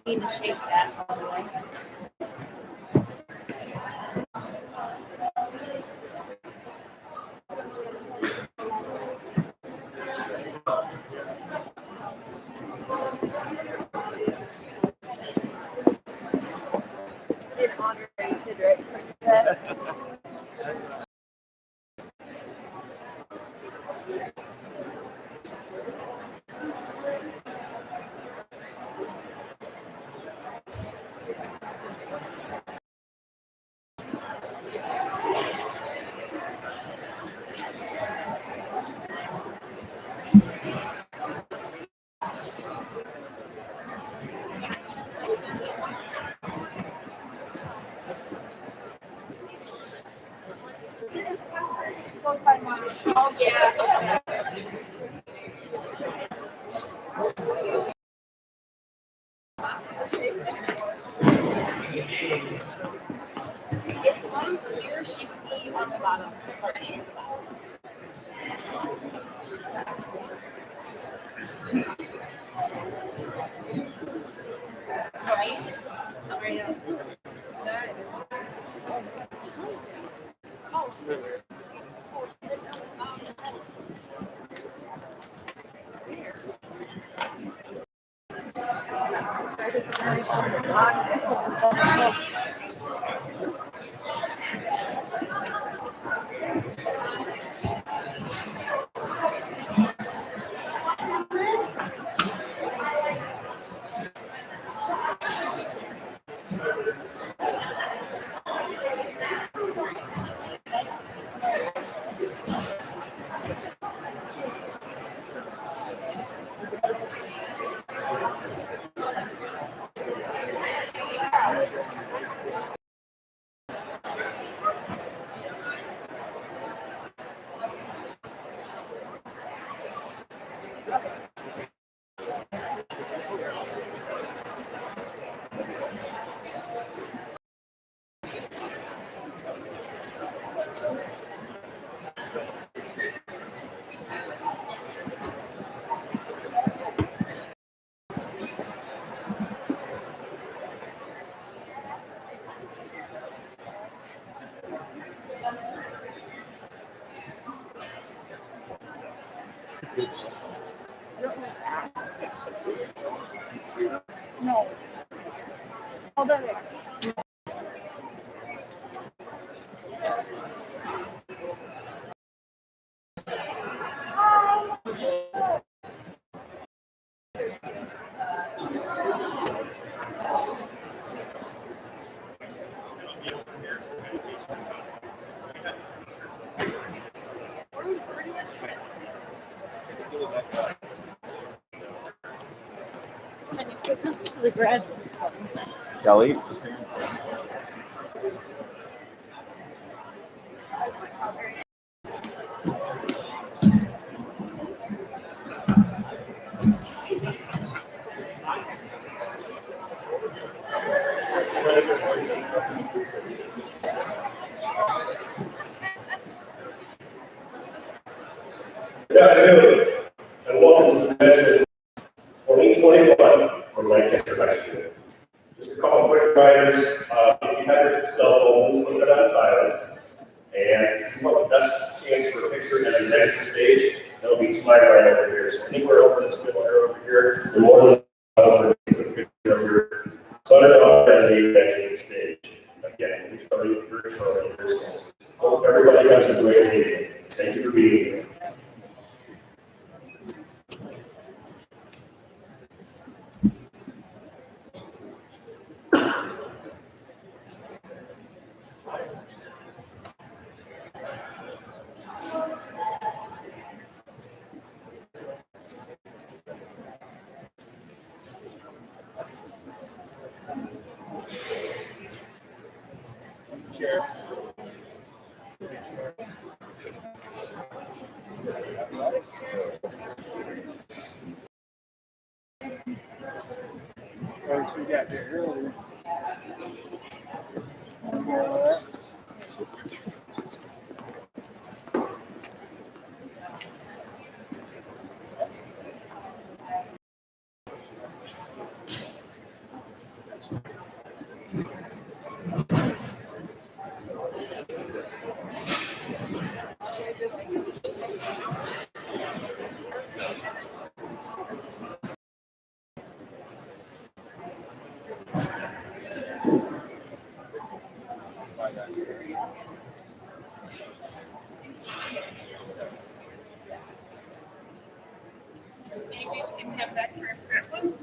Need to shape that all the way. It moderated right like that. Oh, yeah. If one's here, she can be on the bottom. Right? No. Hold on there. And you said this is for the graduates. Kelly? Good afternoon, and welcome to the Commencement 2021 from Lancaster High School. Just a couple quick reminders, if you have your cell phones, put them on silent. And if you want the best chance for a picture as you exit the stage, that'll be to my right over here. So anywhere over this middle area over here, you're more than welcome to take a picture of your son as you exit the stage. Again, we start very shortly. Hope everybody has a great evening. Thank you for being here. Oh, she got there early. Maybe we can have that first one.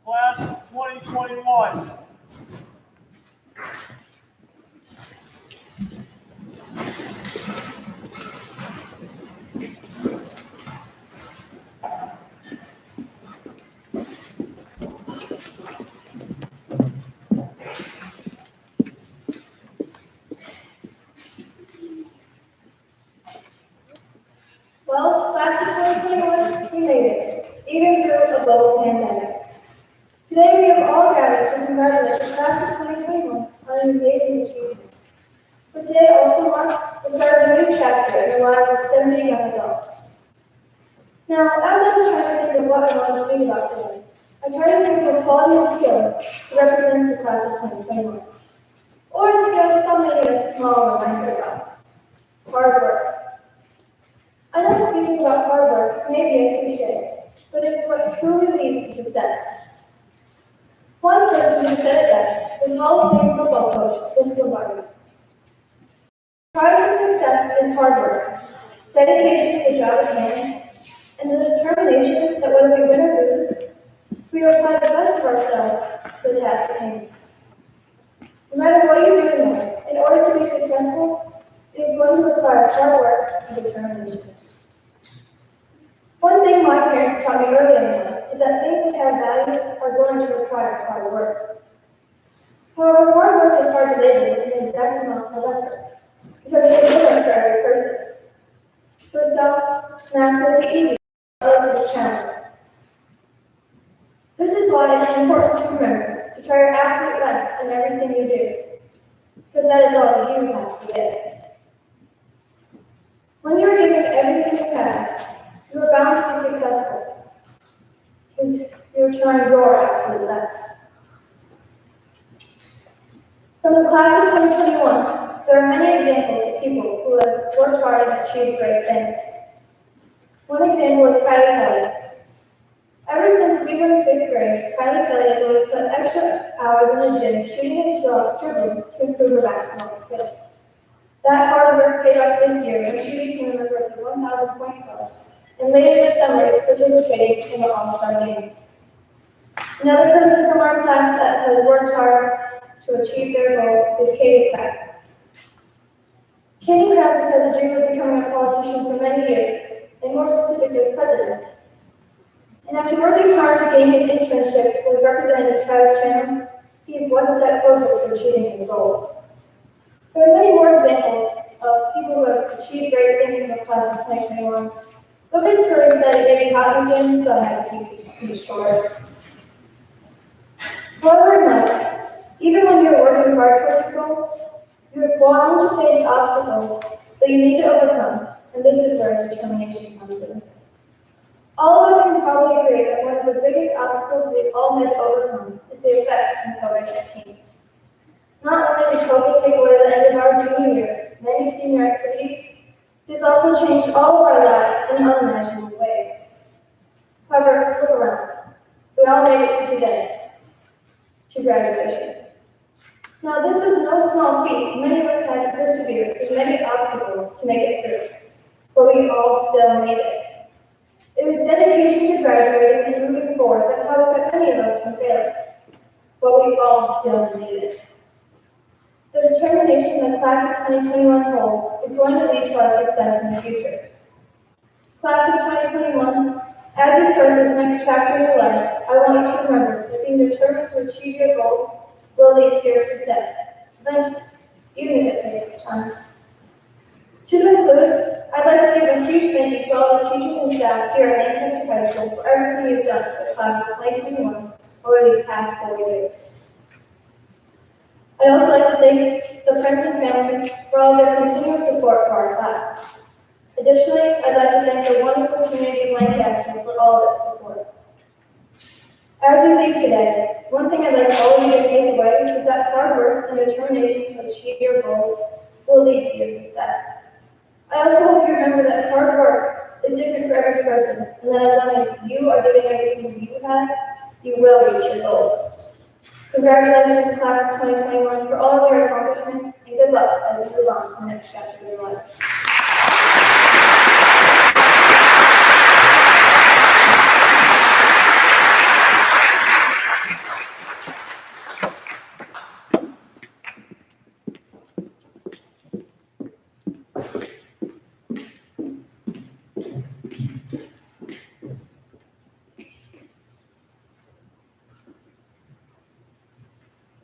Class of 2021. Well, class of 2021, we made it, even through a global pandemic. Today we have all gathered to congratulate the class of 2021 on an amazing achievement. But today also marks the start of a new chapter in the lives of 70 young adults. Now, as I was trying to think of what I wanted to speak about today, I tried to think of a quality or skill that represents the class of 2021. Or a skill some may even a small reminder of. Hard work. I know speaking about hard work may be a cliche, but it is what truly leads to success. One person who said it best was Hall of Fame football coach Vince Lombardi. The prize of success is hard work, dedication to the job at hand, and the determination that whether we win or lose, we will apply the best of ourselves to the task at hand. No matter what you do in life, in order to be successful, it is going to require hard work and determination. One thing my parents taught me early in life is that things that have value are going to require hard work. However, hard work is hard to label with an exact amount of effort, because it is different for every person. For some, math will be easy, for others it is challenging. This is why it is important to remember to try your absolute best in everything you do, because that is all that you have to give. When you are giving everything you have, you are bound to be successful, because you are trying your absolute best. From the class of 2021, there are many examples of people who have worked hard and achieved great things. One example is Kylie Kelly. Ever since we were in 5th grade, Kylie Kelly has always put extra hours in the gym shooting and dribbling to improve her basketball skills. That hard work paid off this year when she became a member of the 1,000 Point Club, and later this summer is participating in the All-Star Game. Another person from our class that has worked hard to achieve their goals is Katie Crabb. Katie Crabb has had the dream of becoming a politician for many years, and more specifically, president. And after working hard to gain his internship with Representative Travis Chandler, he is one step closer to achieving his goals. There are many more examples of people who have achieved great things in the class of 2021, but Ms. Curry said it may be hot in the gym, so I had to keep this short. However, in life, even when you're working hard towards your goals, you are bound to face obstacles that you need to overcome, and this is where determination comes in. All of us can probably agree that one of the biggest obstacles we've all had to overcome is the effects from COVID-19. Not only did COVID take away the end of our junior year, many senior activities, it has also changed all of our lives in unimaginable ways. However, look around. We all made it to today, to graduation. Now, this was no small feat. Many of us had to persevere through many obstacles to make it through, but we all still made it. It was dedication to graduating and moving forward that probably kept many of us from failing, but we all still made it. The determination the class of 2021 holds is going to lead to our success in the future. Class of 2021, as you start this next chapter in your life, I want you to remember that being determined to achieve your goals will lead to your success, eventually, even if it takes some time. To conclude, I'd like to give a huge thank you to all the teachers and staff here at Lancaster High School for everything you've done for the class of 2021 over these past 4 years. I'd also like to thank the friends and family for all their continuous support for our class. Additionally, I'd like to thank the wonderful community of Lancaster for all of its support. As you leave today, one thing I'd like all of you to take away is that hard work and determination to achieve your goals will lead to your success. I also hope you remember that hard work is different for every person, and that as long as you are giving everything you have, you will reach your goals. Congratulations, class of 2021, for all of your accomplishments, and good luck as you move on to the next chapter of your life.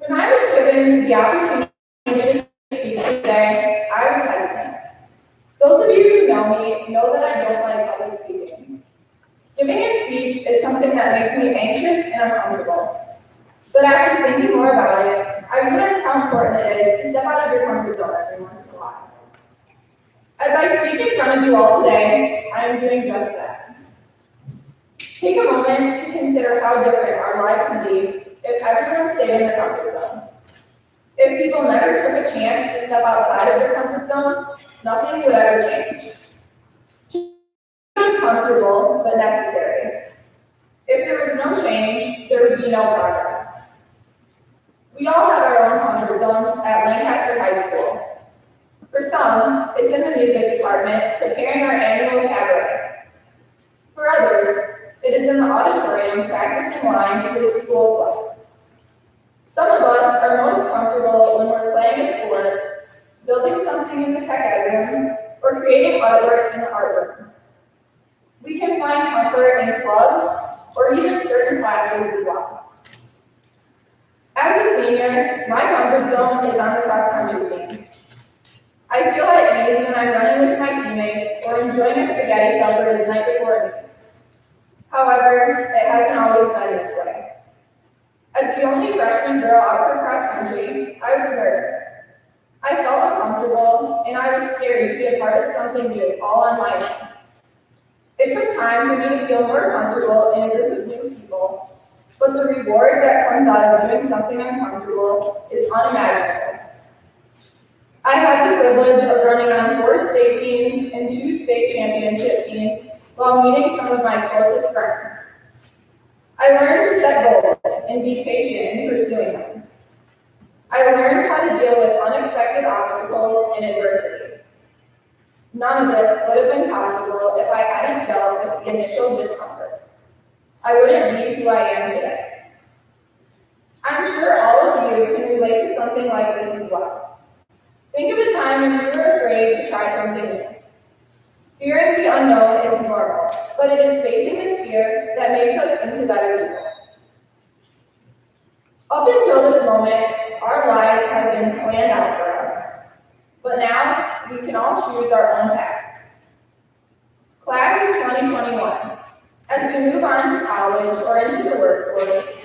When I was given the opportunity to speak today, I was hesitant. Those of you who know me know that I don't like public speaking. Giving a speech is something that makes me anxious and uncomfortable. But after thinking more about it, I realized how important it is to step out of your comfort zone every once in a while. As I speak in front of you all today, I am doing just that. Take a moment to consider how different our lives can be if everyone stayed in their comfort zone. If people never took a chance to step outside of their comfort zone, nothing would ever change. Uncomfortable, but necessary. If there was no change, there would be no progress. We all have our own comfort zones at Lancaster High School. For some, it's in the music department, preparing our annual cabaret. For others, it is in the auditorium, practicing lines for the school club. Some of us are most comfortable when we're playing a sport, building something in the tech ed room, or creating artwork in the art room. We can find comfort in clubs or even certain classes as well. As a senior, my comfort zone is on the cross-country team. I feel at ease when I'm running with my teammates or enjoying a spaghetti supper the night before a meeting. However, it hasn't always been this way. As the only freshman girl out for cross-country, I was nervous. I felt uncomfortable, and I was scared to be a part of something new, all on my own. It took time for me to feel more comfortable in a group of new people, but the reward that comes out of doing something uncomfortable is unimaginable. I had the privilege of running on 4 state teams and 2 state championship teams while meeting some of my closest friends. I learned to set goals and be patient in pursuing them. I learned how to deal with unexpected obstacles and adversity. None of this would have been possible if I hadn't dealt with the initial discomfort. I wouldn't be who I am today. I'm sure all of you can relate to something like this as well. Think of a time when you were afraid to try something new. Fearing the unknown is normal, but it is facing this fear that makes us into better people. Up until this moment, our lives have been planned out for us, but now we can all choose our own paths. Class of 2021, as we move on to college or into the workforce,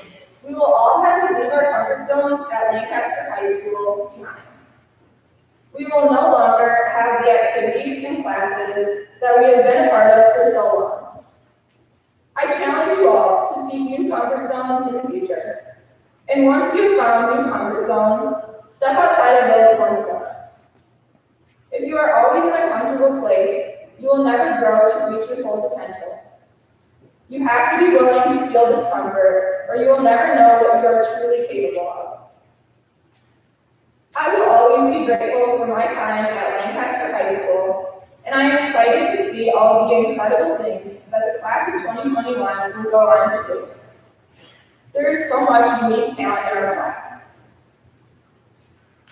we will all have to leave our comfort zones at Lancaster High School behind. We will no longer have the activities and classes that we have been a part of for so long. I challenge you all to seek new comfort zones in the future. And once you've found new comfort zones, step outside of those once more. If you are always in a comfortable place, you will never grow to reach your full potential. You have to be willing to feel discomfort, or you will never know what you are truly capable of. I will always be grateful for my time at Lancaster High School, and I am excited to see all the incredible things that the class of 2021 will go on to do. There is so much unique talent in our class.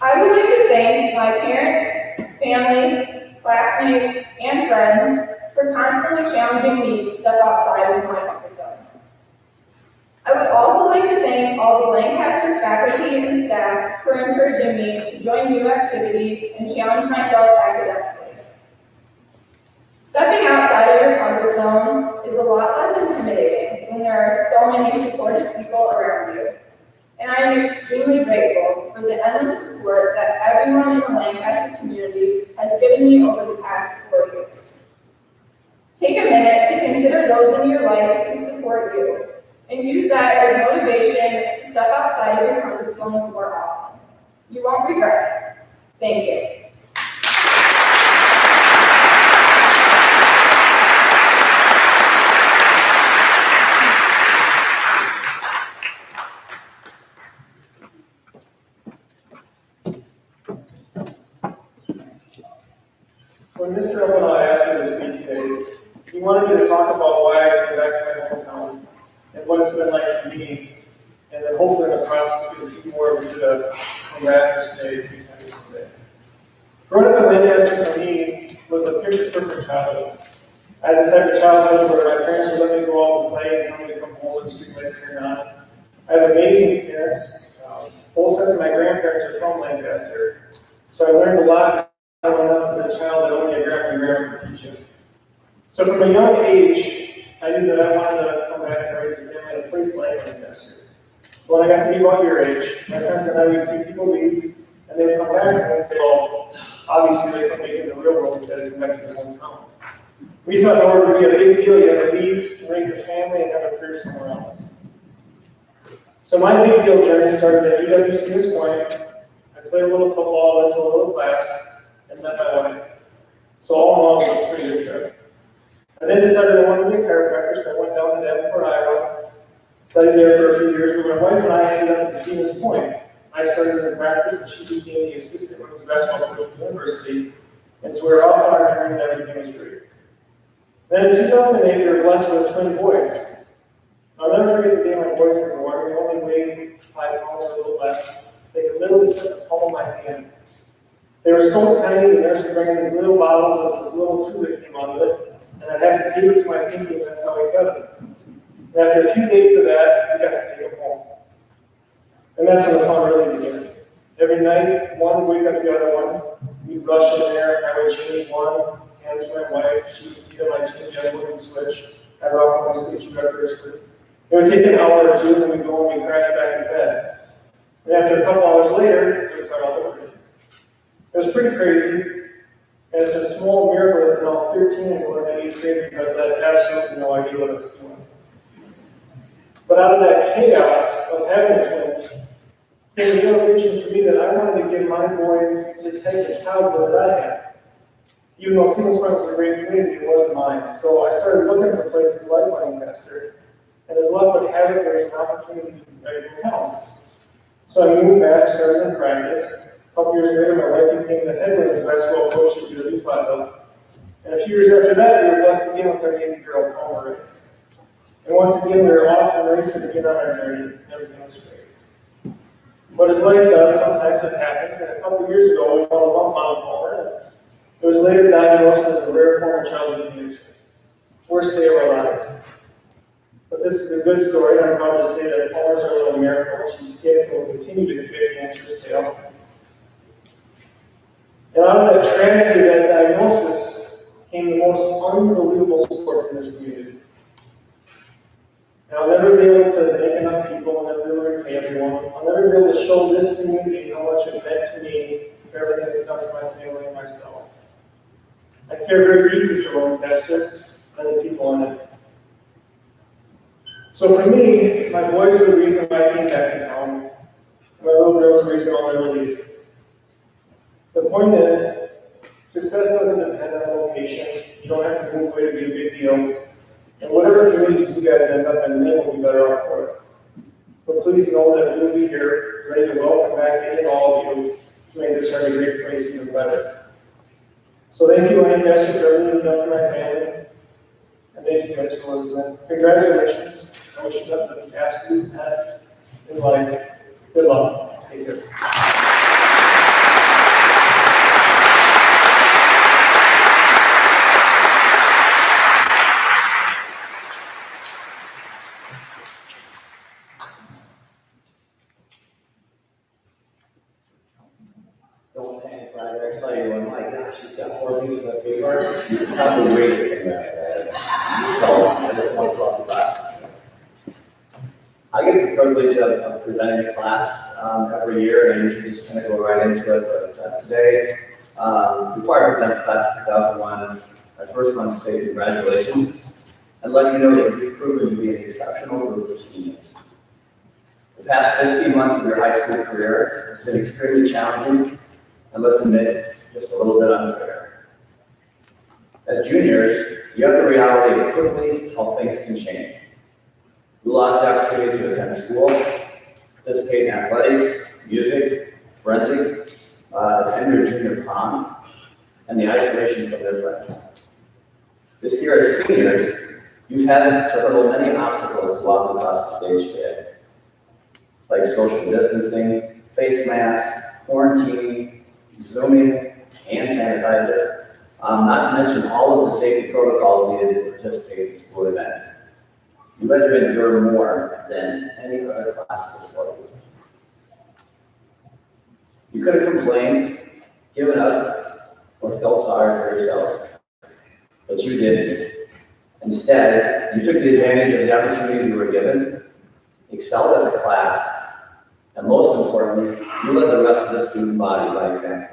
I would like to thank my parents, family, classmates, and friends for constantly challenging me to step outside of my comfort zone. I would also like to thank all the Lancaster faculty and staff for encouraging me to join new activities and challenge myself academically. Stepping outside of your comfort zone is a lot less intimidating when there are so many supportive people around you, and I am extremely grateful for the endless support that everyone in the Lancaster community has given me over the past 4 years. Take a minute to consider those in your life who support you, and use that as motivation to step outside of your comfort zone more often. You won't regret it. Thank you. When Mr. Eleanor asked me to speak today, he wanted me to talk about why I came back to my hometown and what it's been like for me, and then hopefully in the process get a few more of you to come back and stay a few times today. Growing up in Lancaster for me was a picture-perfect childhood. I had the type of childhood where my parents would let me go out and play and tell me to come home and streetlights turned on. I have amazing parents. Both sets of my grandparents are from Lancaster, so I learned a lot growing up as a child that only a grandma could teach you. So from a young age, I knew that I wanted to come back and raise a family in a place like Lancaster. But when I got to be about your age, my friends and I would see people leave, and they would come back and they'd say, well, obviously they couldn't make it in the real world because they come back to their hometown. We thought in order to be a big deal, you had to leave and raise a family and have a career somewhere else. So my big deal journey started at UW Stevens Point. I played a little football, went to a little class, and met my wife. So all in all, it was a pretty good trip. I then decided I wanted to be a chiropractor, so I went down to Davenport, Iowa, studied there for a few years, but my wife and I ended up at Stevens Point, I started in practice and she became the assistant women's basketball coach at the university. And so we were off on our journey and everything was great. Then in 2008, we were blessed with twin boys. I'll never forget the day my boys were born. They only weighed 5 pounds or a little less. They could literally fit the palm of my hand. They were so tiny, the nurse would bring in these little bottles with this little tube that came out of it, and I'd have to tape it to my pinky, and that's how we cut them. And after a few days of that, we got to take them home. And that's when the fun really began. Every night, one would wake up the other one. We'd rush in there, I would change one, hand to my wife, she would feed them, I'd change the other one and switch. I'd rock my sleep, she'd rock her sleep. It would take an hour or two, and then we'd go and we'd crash back in bed. And after a couple hours later, we'd start all over again. It was pretty crazy, and it's a small miracle that they're now 13 and going to 8th grade because I had absolutely no idea what I was doing. But out of that chaos of having twins, came the realization for me that I wanted to give my boys the type of childhood that I had. Even though Single Springs was a great community, it wasn't mine. So I started looking for places like Lancaster, and as luck would have it, there was an opportunity right in town. So I moved back, started in practice. A couple years later, my wife became the head women's basketball coach at UW5. And a few years after that, we were blessed again with our 80-year-old Palmer. And once again, we were off and racing again on our journey, and everything was great. But as life does, sometimes it happens, and a couple years ago, we found a lump on Palmer. It was later diagnosed as a rare form of childhood cancer. Worst day of our lives. But this is a good story, and I'm proud to say that Palmer's our little miracle. She's a kid who will continue to kick cancer's tail. And out of that tragedy of that diagnosis came the most unbelievable support in this community. And I'll never be able to thank enough people, I'll never be able to repay everyone. I'll never be able to show this community how much it meant to me for everything that's done for my family and myself. I care very deeply for Lancaster and the people in it. So for me, my boys are the reason why I came back to town. My little girl's the reason I'll never leave. The point is, success doesn't depend on location. You don't have to move away to be a big deal. And whatever communities you guys end up in, they will be better off for it. But please know that we will be here, ready to welcome back any and all of you to make this a great place even better. So thank you, Lancaster, for everything you've done for my family. And thank you guys for listening. Congratulations. I wish you nothing but the absolute best in life. Good luck. Take care. Don't panic, right? I saw you and my gosh, she's got 4 pieces of paper. It's not the great thing that so I just want to talk about it. I get the privilege of presenting a class every year, and I usually just kind of go right into it. But today, before I present the class of 2001, I first want to say congratulations and let you know that you've proven to be an exceptional group of seniors. The past 15 months of your high school career has been extremely challenging, and let's admit it, just a little bit unfair. As juniors, you have the reality of quickly how things can change. You lost the opportunity to attend school, participate in athletics, music, forensics, attend your junior prom, and the isolation from their friends. This year as seniors, you've had to hurdle many obstacles to walk across the stage today, like social distancing, face masks, quarantine, Zooming, hand sanitizer, not to mention all of the safety protocols needed to participate in school events. You had to endure more than any other class before you. You could have complained, given up, or felt sorry for yourself, but you didn't. Instead, you took the advantage of the opportunity you were given, excelled as a class, and most importantly, you led the rest of the student body by example.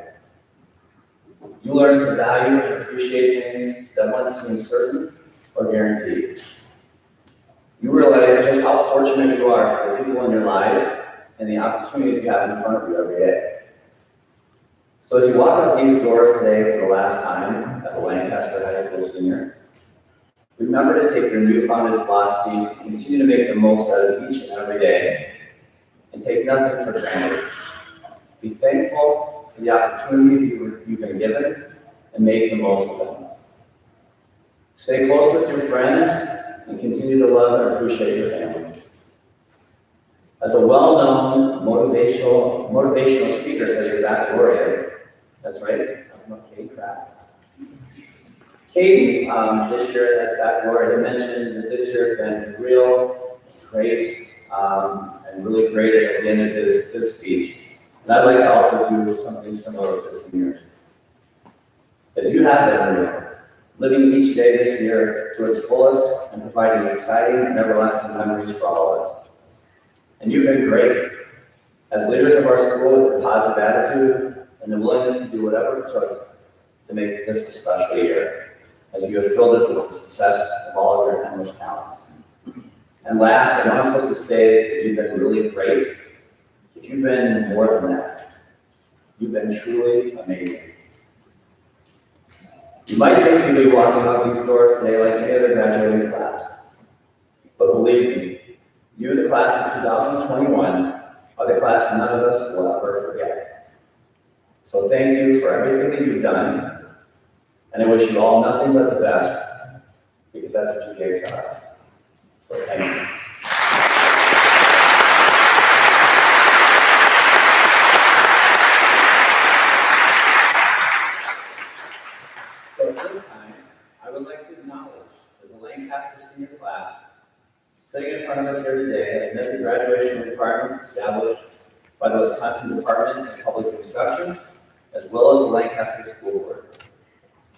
You learned to value and appreciate things that once seemed certain or guaranteed. You realize just how fortunate you are for the people in your lives and the opportunities you have in front of you every day. So as you walk out these doors today for the last time as a Lancaster High School senior, remember to take your newfound philosophy and continue to make the most out of each and every day, and take nothing for granted, Be thankful for the opportunities you've been given and make the most of them. Stay close with your friends and continue to love and appreciate your family. As a well-known motivational speaker said at baccalaureate, that's right, talking about Kate Pratt. Kate, this year at baccalaureate, had mentioned that this year has been real, great, and really great at the end of his speech. And I'd like to also do something similar with the seniors. As you have been real, living each day this year to its fullest and providing exciting and everlasting memories for all of us. And you've been great. As leaders of our school with a positive attitude and the willingness to do whatever it took to make this a special year, as you have filled it with the success of all of your endless talents. And last, I know I'm supposed to say that you've been really great, but you've been more than that. You've been truly amazing. You might think you'd be walking out these doors today like any other graduating class. But believe me, you, the class of 2021, are the class none of us will ever forget. So thank you for everything that you've done, and I wish you all nothing but the best, because that's what you gave to us. So thank you. So at this time, I would like to acknowledge that the Lancaster senior class sitting in front of us here today has met the graduation requirements established by the Wisconsin Department of Public Instruction, as well as the Lancaster School Board.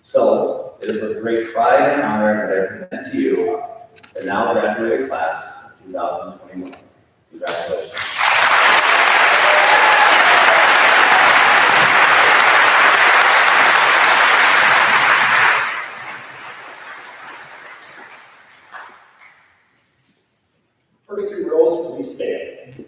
So, it is with great pride and honor that I present to you the now graduated class of 2021. Congratulations. First two rows, please stand.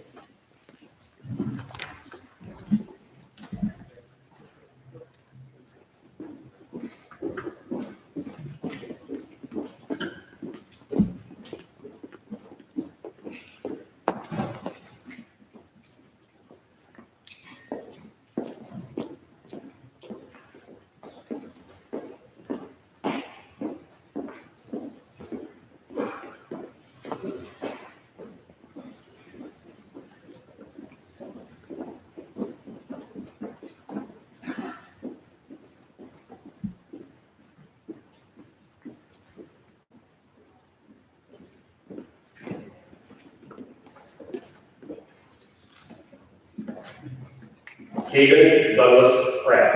Keegan Douglas Pratt.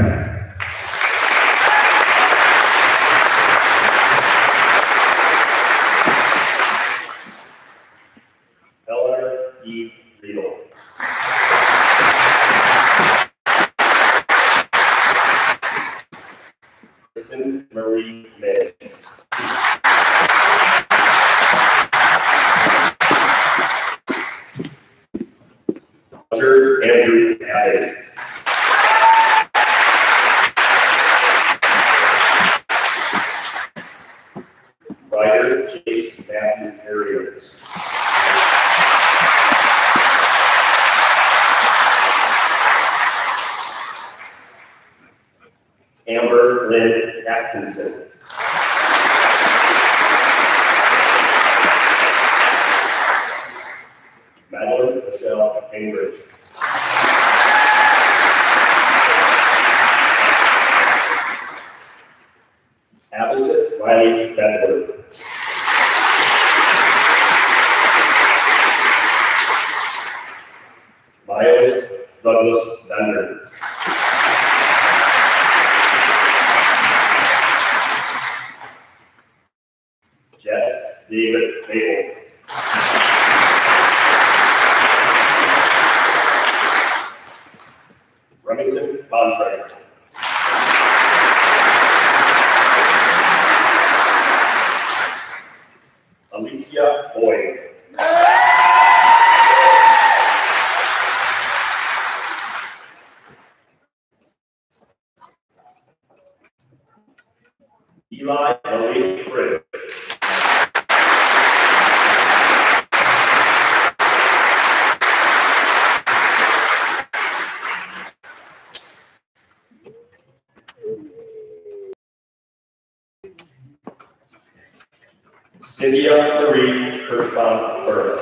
Eleanor Riedl. Kristin Muench. Andrew Abbott. Ryder Chase Matthew Arias. Amber Lynn Atkinson. Madeline Michelle Cambridge. Abbott Riley Bedford. Miles Douglas Bender. Jet David Cable. Remington Contract. Alicia Boyd. Eli Malik Bridge. Cynthia Marie Kirschbaum Burris.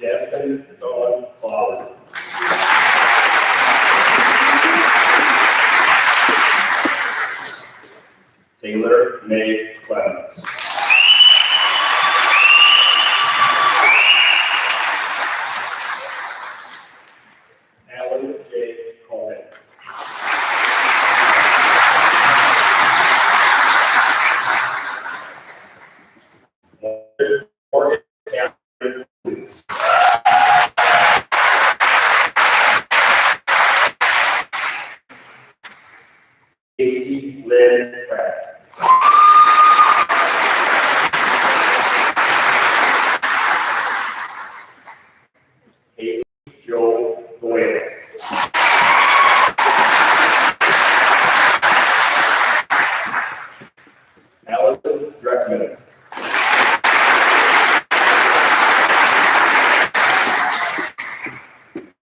Jasmine Dawn Fowler. Taylor May Clemens. Alan J. Coleman. Morgan Catherine Lewis. Casey Lynn Pratt. Haley Joe Doyle. Allison Dreckman.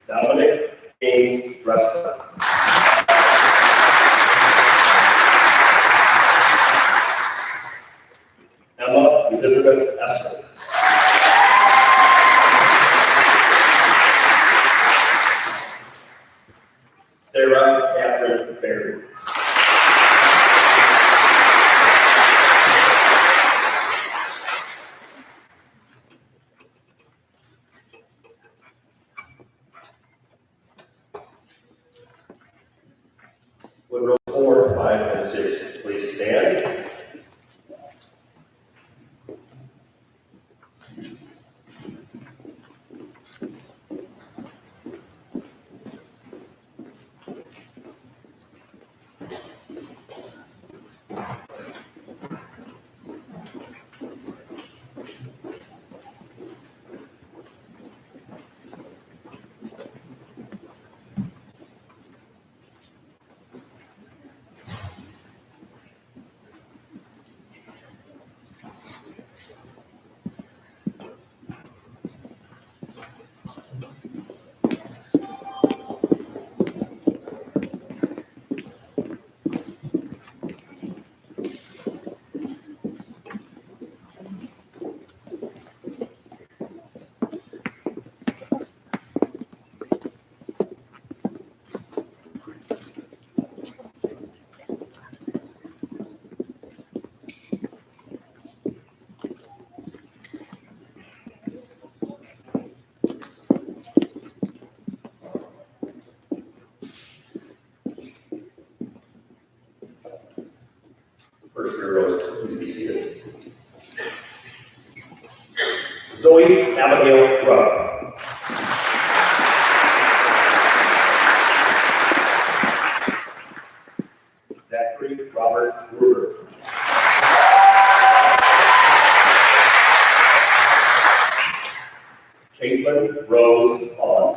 Dominic James Dressler. Emma Elizabeth Esser. Sarah Catherine Berry. Would row 4, 5, and 6 please stand? First three rows, please be seated. Zoe Abigail Rupp. Zachary Robert Gruber. Caitlin Rose Pond.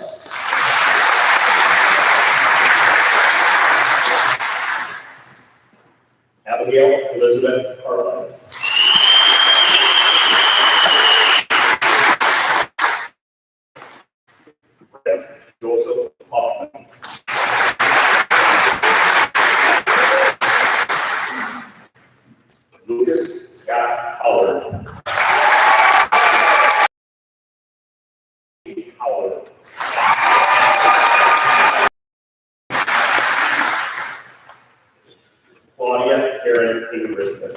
Abigail Elizabeth Carline. Joseph Hoffman. Lucas Scott Howard. Howard. Claudia Karen Ingridson.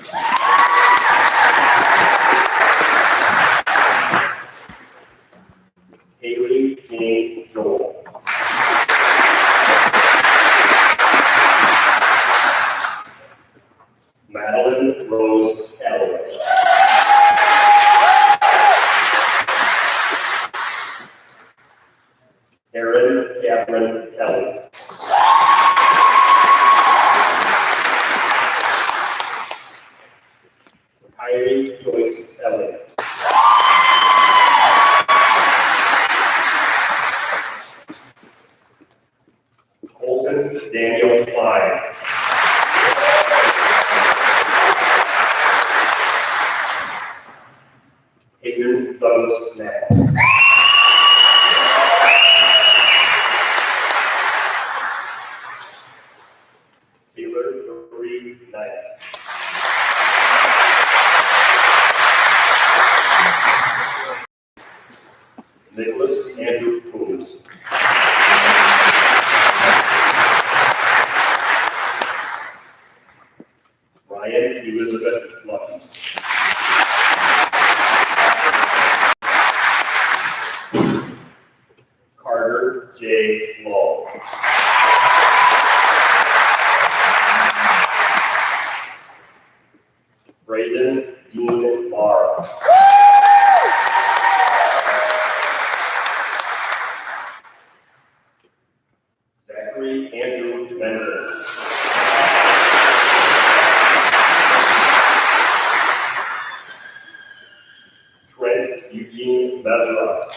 Haley Jane Joel. Madeline Rose Calloway. Erin Catherine Kelly. Kylie Joyce Elliott. Colton Daniel Klein. Adrian Douglas Knapp. Nicholas Andrew Coombs. Ryan Elizabeth Lucky. Carter J. Law. Braden Dean Barr. Zachary Andrew Mendes. Trent Eugene Mazara.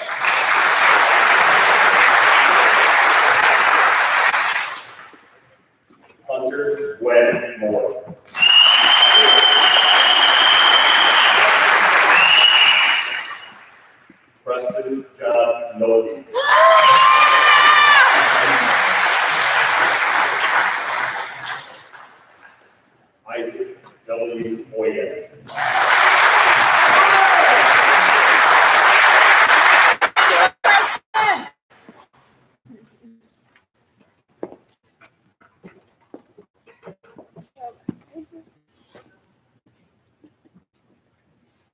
Hunter Gwen Moore. Preston John Nolte. Isaac W. Oyen.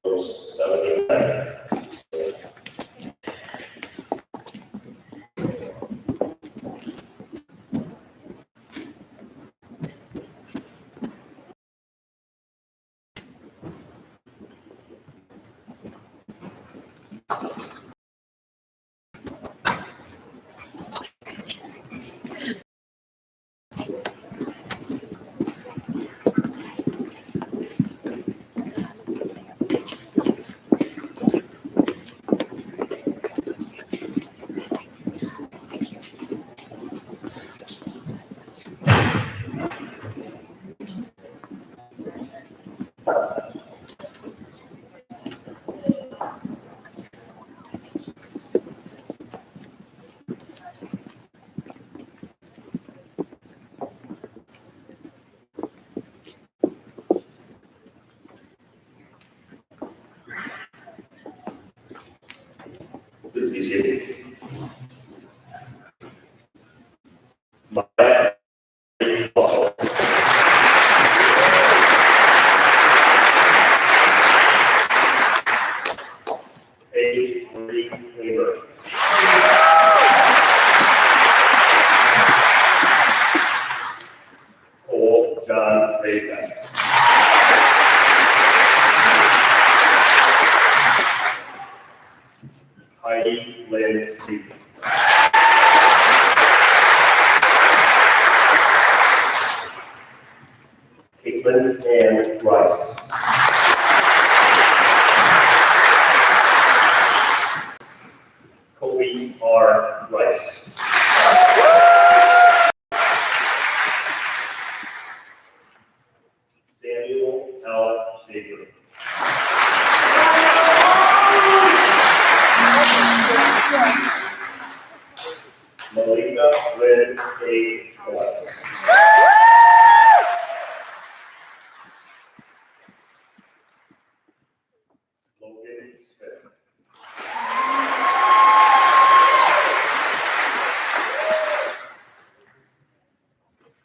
Verse 79. Please be seated. Maya Russell. Paige Marie Weaver. Cole John Raceback. Heidi Lynn Reed. Caitlin Ann Rice. Kobe R. Rice. Samuel L. Schaefer. Melita Lynn A. Schwartz. Logan Smith.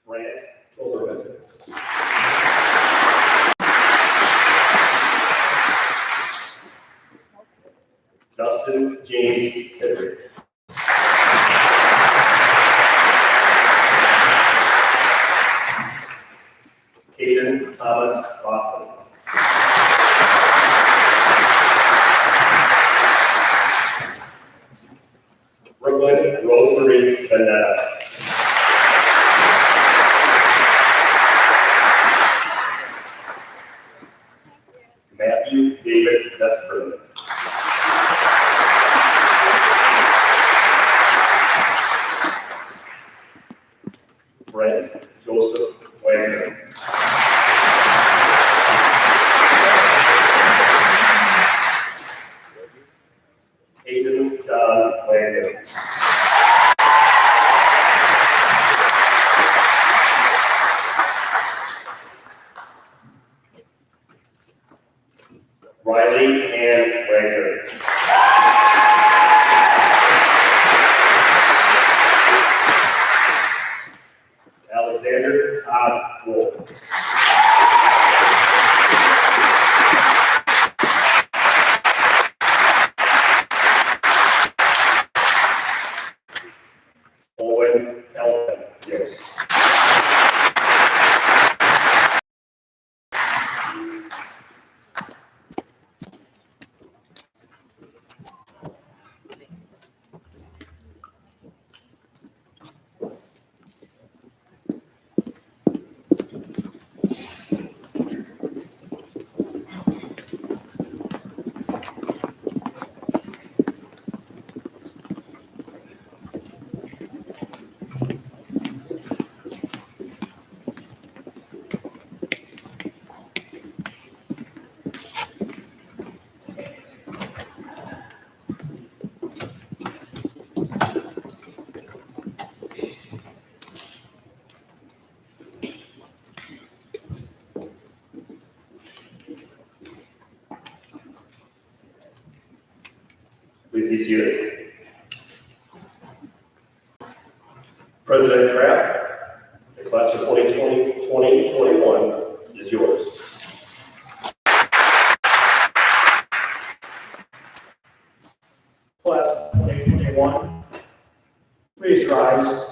Grant Silverman. Dustin James Tidrick. Caden Thomas Lawson. Brooklyn Rosemary Vanetta. Matthew David Vesperman. Brent Joseph Wagner. Hayden John Wagner. Riley Ann Wagner. Todd Wolf. Owen Elton, yes. Please be seated. President Kraft, the class of 2020-2021 is yours. Class of 2021, please rise.